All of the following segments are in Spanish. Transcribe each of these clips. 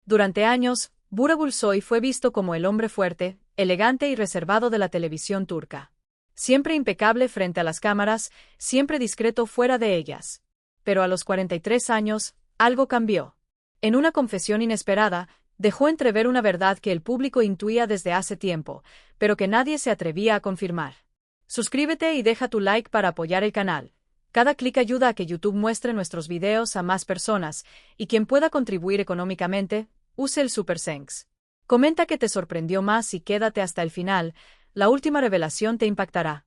Durante años, Burak Gülsoy fue visto como el hombre fuerte, elegante y reservado de la televisión turca. Siempre impecable frente a las cámaras, siempre discreto fuera de ellas. Pero a los 43 años, algo cambió. En una confesión inesperada, dejó entrever una verdad que el público intuía desde hace tiempo, pero que nadie se atrevía a confirmar. Suscríbete y deja tu like para apoyar el canal. Cada clic ayuda a que YouTube muestre nuestros videos a más personas, y quien pueda contribuir económicamente, use el Super Thanks. Comenta qué te sorprendió más y quédate hasta el final, la última revelación te impactará.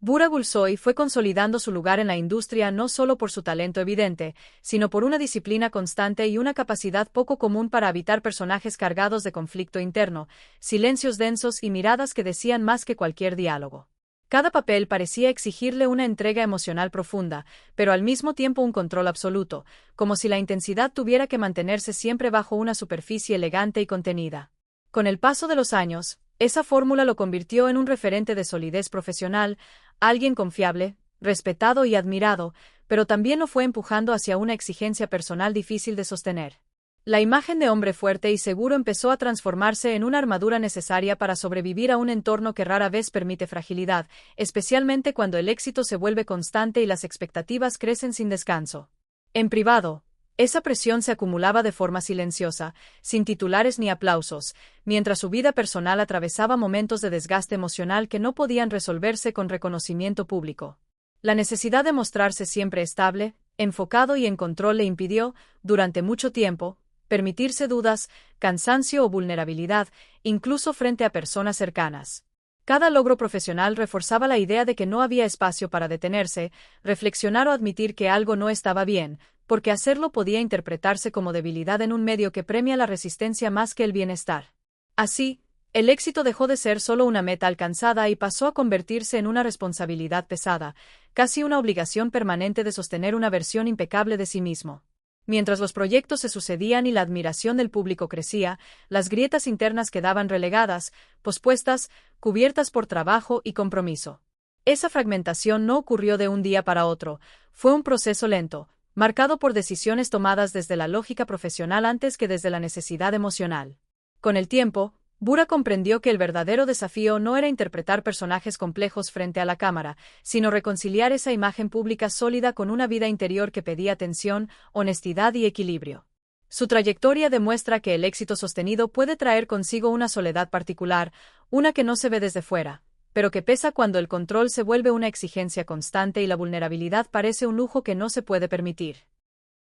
Burak Gülsoy fue consolidando su lugar en la industria no solo por su talento evidente, sino por una disciplina constante y una capacidad poco común para habitar personajes cargados de conflicto interno, silencios densos y miradas que decían más que cualquier diálogo. Cada papel parecía exigirle una entrega emocional profunda, pero al mismo tiempo un control absoluto, como si la intensidad tuviera que mantenerse siempre bajo una superficie elegante y contenida. Con el paso de los años, esa fórmula lo convirtió en un referente de solidez profesional, alguien confiable, respetado y admirado, pero también lo fue empujando hacia una exigencia personal difícil de sostener. La imagen de hombre fuerte y seguro empezó a transformarse en una armadura necesaria para sobrevivir a un entorno que rara vez permite fragilidad, especialmente cuando el éxito se vuelve constante y las expectativas crecen sin descanso. En privado, esa presión se acumulaba de forma silenciosa, sin titulares ni aplausos, mientras su vida personal atravesaba momentos de desgaste emocional que no podían resolverse con reconocimiento público. La necesidad de mostrarse siempre estable, enfocado y en control le impidió, durante mucho tiempo, permitirse dudas, cansancio o vulnerabilidad, incluso frente a personas cercanas. Cada logro profesional reforzaba la idea de que no había espacio para detenerse, reflexionar o admitir que algo no estaba bien, porque hacerlo podía interpretarse como debilidad en un medio que premia la resistencia más que el bienestar. Así, el éxito dejó de ser solo una meta alcanzada y pasó a convertirse en una responsabilidad pesada, casi una obligación permanente de sostener una versión impecable de sí mismo. Mientras los proyectos se sucedían y la admiración del público crecía, las grietas internas quedaban relegadas, pospuestas, cubiertas por trabajo y compromiso. Esa fragmentación no ocurrió de un día para otro, fue un proceso lento, marcado por decisiones tomadas desde la lógica profesional antes que desde la necesidad emocional. Con el tiempo, Burak comprendió que el verdadero desafío no era interpretar personajes complejos frente a la cámara, sino reconciliar esa imagen pública sólida con una vida interior que pedía atención, honestidad y equilibrio. Su trayectoria demuestra que el éxito sostenido puede traer consigo una soledad particular, una que no se ve desde fuera, pero que pesa cuando el control se vuelve una exigencia constante y la vulnerabilidad parece un lujo que no se puede permitir.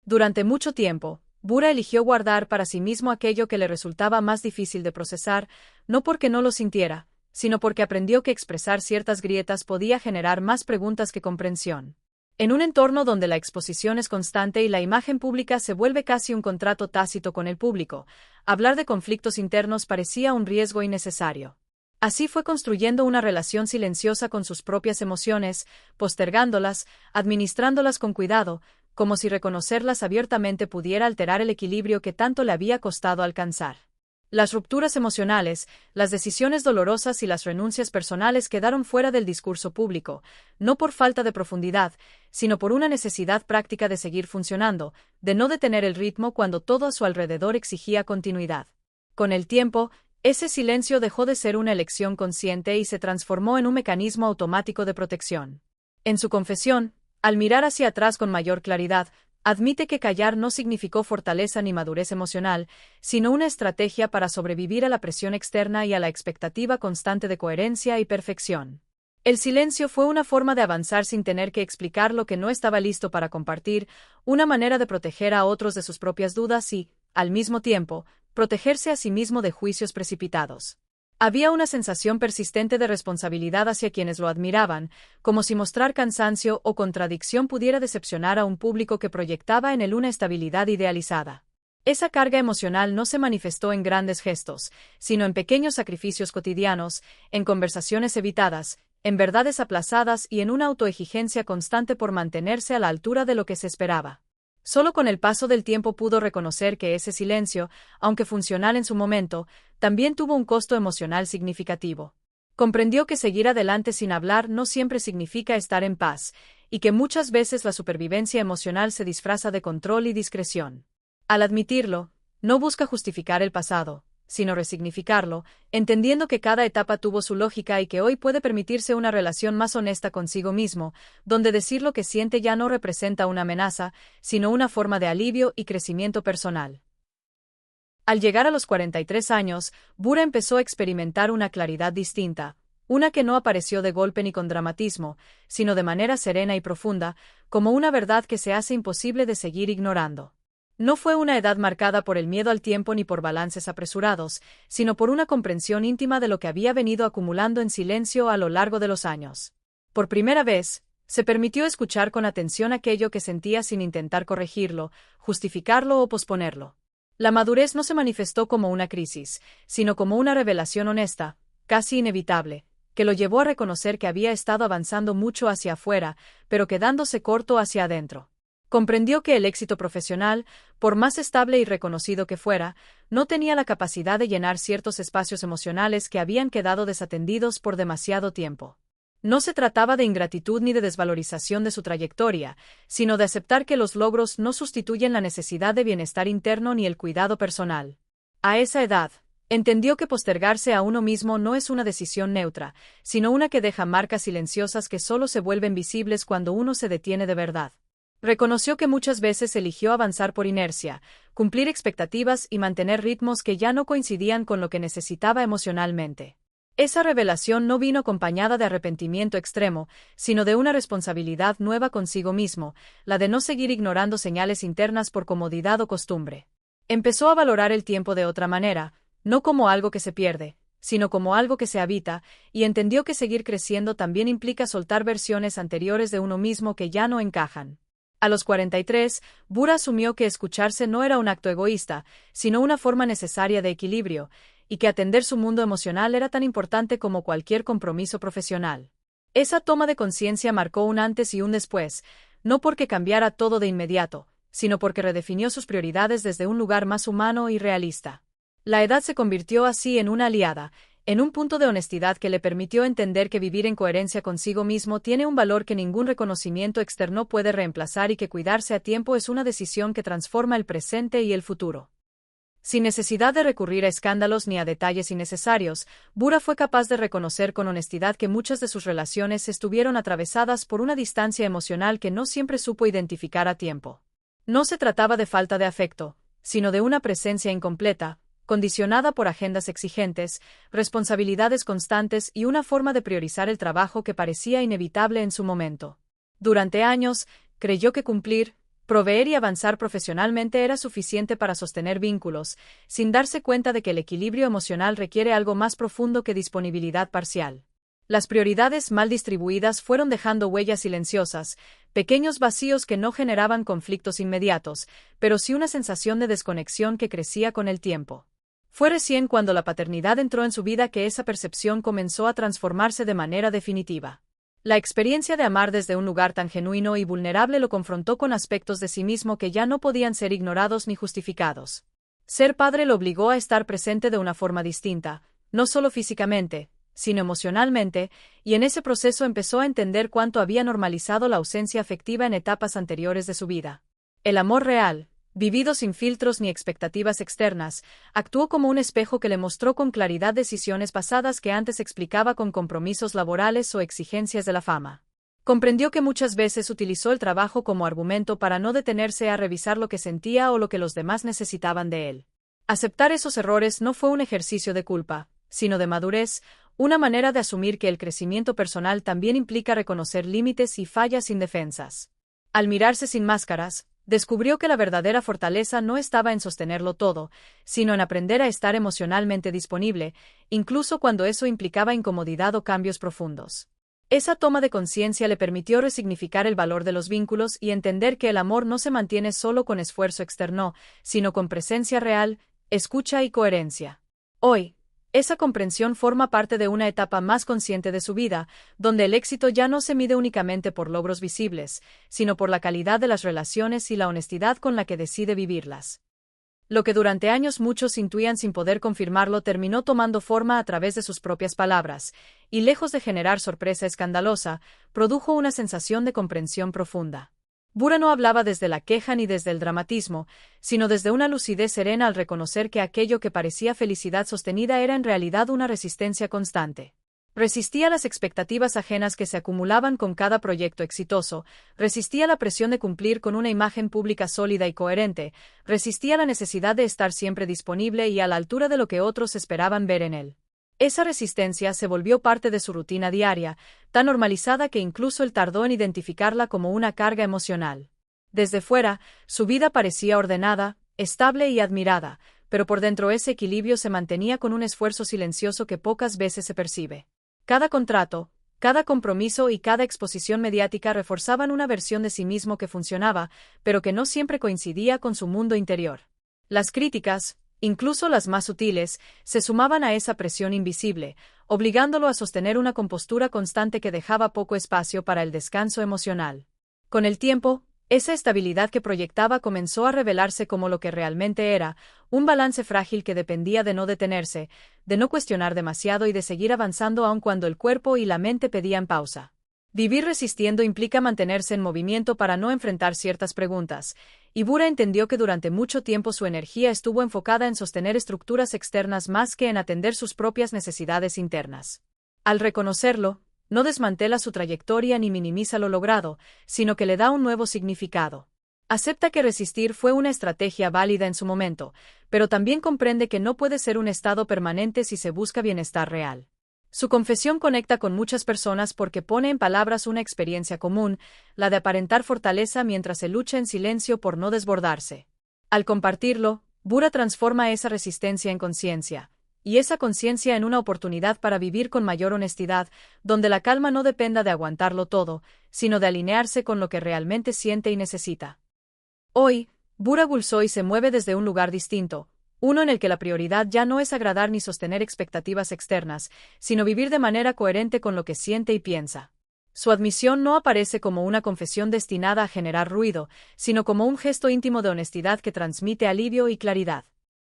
Durante mucho tiempo, Burak eligió guardar para sí mismo aquello que le resultaba más difícil de procesar, no porque no lo sintiera, sino porque aprendió que expresar ciertas grietas podía generar más preguntas que comprensión. En un entorno donde la exposición es constante y la imagen pública se vuelve casi un contrato tácito con el público, hablar de conflictos internos parecía un riesgo innecesario. Así fue construyendo una relación silenciosa con sus propias emociones, postergándolas, administrándolas con cuidado, como si reconocerlas abiertamente pudiera alterar el equilibrio que tanto le había costado alcanzar. Las rupturas emocionales, las decisiones dolorosas y las renuncias personales quedaron fuera del discurso público, no por falta de profundidad, sino por una necesidad práctica de seguir funcionando, de no detener el ritmo cuando todo a su alrededor exigía continuidad. Con el tiempo, ese silencio dejó de ser una elección consciente y se transformó en un mecanismo automático de protección. En su confesión, al mirar hacia atrás con mayor claridad, admite que callar no significó fortaleza ni madurez emocional, sino una estrategia para sobrevivir a la presión externa y a la expectativa constante de coherencia y perfección. El silencio fue una forma de avanzar sin tener que explicar lo que no estaba listo para compartir, una manera de proteger a otros de sus propias dudas y, al mismo tiempo, protegerse a sí mismo de juicios precipitados. Había una sensación persistente de responsabilidad hacia quienes lo admiraban, como si mostrar cansancio o contradicción pudiera decepcionar a un público que proyectaba en él una estabilidad idealizada. Esa carga emocional no se manifestó en grandes gestos, sino en pequeños sacrificios cotidianos, en conversaciones evitadas, en verdades aplazadas y en una autoexigencia constante por mantenerse a la altura de lo que se esperaba. Solo con el paso del tiempo pudo reconocer que ese silencio, aunque funcional en su momento, también tuvo un costo emocional significativo. Comprendió que seguir adelante sin hablar no siempre significa estar en paz, y que muchas veces la supervivencia emocional se disfraza de control y discreción. Al admitirlo, No busca justificar el pasado, sino resignificarlo, entendiendo que cada etapa tuvo su lógica y que hoy puede permitirse una relación más honesta consigo mismo, donde decir lo que siente ya no representa una amenaza, sino una forma de alivio y crecimiento personal. Al llegar a los 43 años, Bura empezó a experimentar una claridad distinta, una que no apareció de golpe ni con dramatismo, sino de manera serena y profunda, como una verdad que se hace imposible de seguir ignorando. No fue una edad marcada por el miedo al tiempo ni por balances apresurados, sino por una comprensión íntima de lo que había venido acumulando en silencio a lo largo de los años. Por primera vez, se permitió escuchar con atención aquello que sentía sin intentar corregirlo, justificarlo o posponerlo. La madurez no se manifestó como una crisis, sino como una revelación honesta, casi inevitable, que lo llevó a reconocer que había estado avanzando mucho hacia afuera, pero quedándose corto hacia adentro. Comprendió que el éxito profesional, por más estable y reconocido que fuera, no tenía la capacidad de llenar ciertos espacios emocionales que habían quedado desatendidos por demasiado tiempo. No se trataba de ingratitud ni de desvalorización de su trayectoria, sino de aceptar que los logros no sustituyen la necesidad de bienestar interno ni el cuidado personal. A esa edad, entendió que postergarse a uno mismo no es una decisión neutra, sino una que deja marcas silenciosas que solo se vuelven visibles cuando uno se detiene de verdad. Reconoció que muchas veces eligió avanzar por inercia, cumplir expectativas y mantener ritmos que ya no coincidían con lo que necesitaba emocionalmente. Esa revelación no vino acompañada de arrepentimiento extremo, sino de una responsabilidad nueva consigo mismo, la de no seguir ignorando señales internas por comodidad o costumbre. Empezó a valorar el tiempo de otra manera, no como algo que se pierde, sino como algo que se habita, y entendió que seguir creciendo también implica soltar versiones anteriores de uno mismo que ya no encajan. A los 43, Bura asumió que escucharse no era un acto egoísta, sino una forma necesaria de equilibrio, y que atender su mundo emocional era tan importante como cualquier compromiso profesional. Esa toma de conciencia marcó un antes y un después, no porque cambiara todo de inmediato, sino porque redefinió sus prioridades desde un lugar más humano y realista. La edad se convirtió así en una aliada, en un punto de honestidad que le permitió entender que vivir en coherencia consigo mismo tiene un valor que ningún reconocimiento externo puede reemplazar y que cuidarse a tiempo es una decisión que transforma el presente y el futuro. Sin necesidad de recurrir a escándalos ni a detalles innecesarios, Bura fue capaz de reconocer con honestidad que muchas de sus relaciones estuvieron atravesadas por una distancia emocional que no siempre supo identificar a tiempo. No se trataba de falta de afecto, sino de una presencia incompleta, condicionada por agendas exigentes, responsabilidades constantes y una forma de priorizar el trabajo que parecía inevitable en su momento. Durante años, creyó que cumplir, proveer y avanzar profesionalmente era suficiente para sostener vínculos, sin darse cuenta de que el equilibrio emocional requiere algo más profundo que disponibilidad parcial. Las prioridades mal distribuidas fueron dejando huellas silenciosas, pequeños vacíos que no generaban conflictos inmediatos, pero sí una sensación de desconexión que crecía con el tiempo. Fue recién cuando la paternidad entró en su vida que esa percepción comenzó a transformarse de manera definitiva. La experiencia de amar desde un lugar tan genuino y vulnerable lo confrontó con aspectos de sí mismo que ya no podían ser ignorados ni justificados. Ser padre lo obligó a estar presente de una forma distinta, no solo físicamente, sino emocionalmente, y en ese proceso empezó a entender cuánto había normalizado la ausencia afectiva en etapas anteriores de su vida. El amor real, vivido sin filtros ni expectativas externas, actuó como un espejo que le mostró con claridad decisiones pasadas que antes explicaba con compromisos laborales o exigencias de la fama. Comprendió que muchas veces utilizó el trabajo como argumento para no detenerse a revisar lo que sentía o lo que los demás necesitaban de él. Aceptar esos errores no fue un ejercicio de culpa, sino de madurez, una manera de asumir que el crecimiento personal también implica reconocer límites y fallas indefensas. Al mirarse sin máscaras, descubrió que la verdadera fortaleza no estaba en sostenerlo todo, sino en aprender a estar emocionalmente disponible, incluso cuando eso implicaba incomodidad o cambios profundos. Esa toma de conciencia le permitió resignificar el valor de los vínculos y entender que el amor no se mantiene solo con esfuerzo externo, sino con presencia real, escucha y coherencia. Hoy, esa comprensión forma parte de una etapa más consciente de su vida, donde el éxito ya no se mide únicamente por logros visibles, sino por la calidad de las relaciones y la honestidad con la que decide vivirlas. Lo que durante años muchos intuían sin poder confirmarlo terminó tomando forma a través de sus propias palabras, y lejos de generar sorpresa escandalosa, produjo una sensación de comprensión profunda. Bura no hablaba desde la queja ni desde el dramatismo, sino desde una lucidez serena al reconocer que aquello que parecía felicidad sostenida era en realidad una resistencia constante. Resistía las expectativas ajenas que se acumulaban con cada proyecto exitoso, resistía la presión de cumplir con una imagen pública sólida y coherente, resistía la necesidad de estar siempre disponible y a la altura de lo que otros esperaban ver en él. Esa resistencia se volvió parte de su rutina diaria, tan normalizada que incluso él tardó en identificarla como una carga emocional. Desde fuera, su vida parecía ordenada, estable y admirada, pero por dentro ese equilibrio se mantenía con un esfuerzo silencioso que pocas veces se percibe. Cada contrato, cada compromiso y cada exposición mediática reforzaban una versión de sí mismo que funcionaba, pero que no siempre coincidía con su mundo interior. Las críticas, incluso las más sutiles, se sumaban a esa presión invisible, obligándolo a sostener una compostura constante que dejaba poco espacio para el descanso emocional. Con el tiempo, esa estabilidad que proyectaba comenzó a revelarse como lo que realmente era, un balance frágil que dependía de no detenerse, de no cuestionar demasiado y de seguir avanzando aun cuando el cuerpo y la mente pedían pausa. Vivir resistiendo implica mantenerse en movimiento para no enfrentar ciertas preguntas, y Bura entendió que durante mucho tiempo su energía estuvo enfocada en sostener estructuras externas más que en atender sus propias necesidades internas. Al reconocerlo, no desmantela su trayectoria ni minimiza lo logrado, sino que le da un nuevo significado. Acepta que resistir fue una estrategia válida en su momento, pero también comprende que no puede ser un estado permanente si se busca bienestar real. Su confesión conecta con muchas personas porque pone en palabras una experiencia común, la de aparentar fortaleza mientras se lucha en silencio por no desbordarse. Al compartirlo, Bura transforma esa resistencia en conciencia, y esa conciencia en una oportunidad para vivir con mayor honestidad, donde la calma no dependa de aguantarlo todo, sino de alinearse con lo que realmente siente y necesita. Hoy, Bura Gulsoy se mueve desde un lugar distinto, uno en el que la prioridad ya no es agradar ni sostener expectativas externas, sino vivir de manera coherente con lo que siente y piensa. Su admisión no aparece como una confesión destinada a generar ruido, sino como un gesto íntimo de honestidad que transmite alivio y claridad.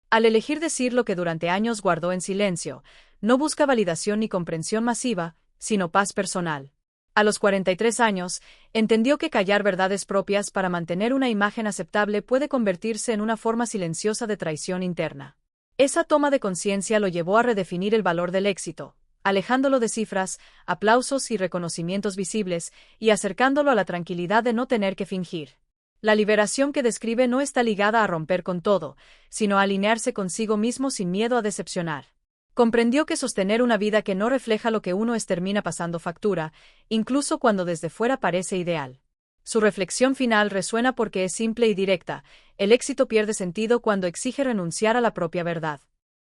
Al elegir decir lo que durante años guardó en silencio, no busca validación ni comprensión masiva, sino paz personal. A los 43 años, entendió que callar verdades propias para mantener una imagen aceptable puede convertirse en una forma silenciosa de traición interna. Esa toma de conciencia lo llevó a redefinir el valor del éxito, alejándolo de cifras, aplausos y reconocimientos visibles, y acercándolo a la tranquilidad de no tener que fingir. La liberación que describe no está ligada a romper con todo, sino a alinearse consigo mismo sin miedo a decepcionar. Comprendió que sostener una vida que no refleja lo que uno es termina pasando factura, incluso cuando desde fuera parece ideal. Su reflexión final resuena porque es simple y directa: el éxito pierde sentido cuando exige renunciar a la propia verdad.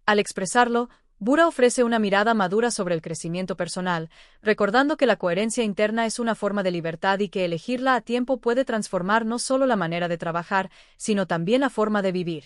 Al expresarlo, Bura ofrece una mirada madura sobre el crecimiento personal, recordando que la coherencia interna es una forma de libertad y que elegirla a tiempo puede transformar no solo la manera de trabajar, sino también la forma de vivir.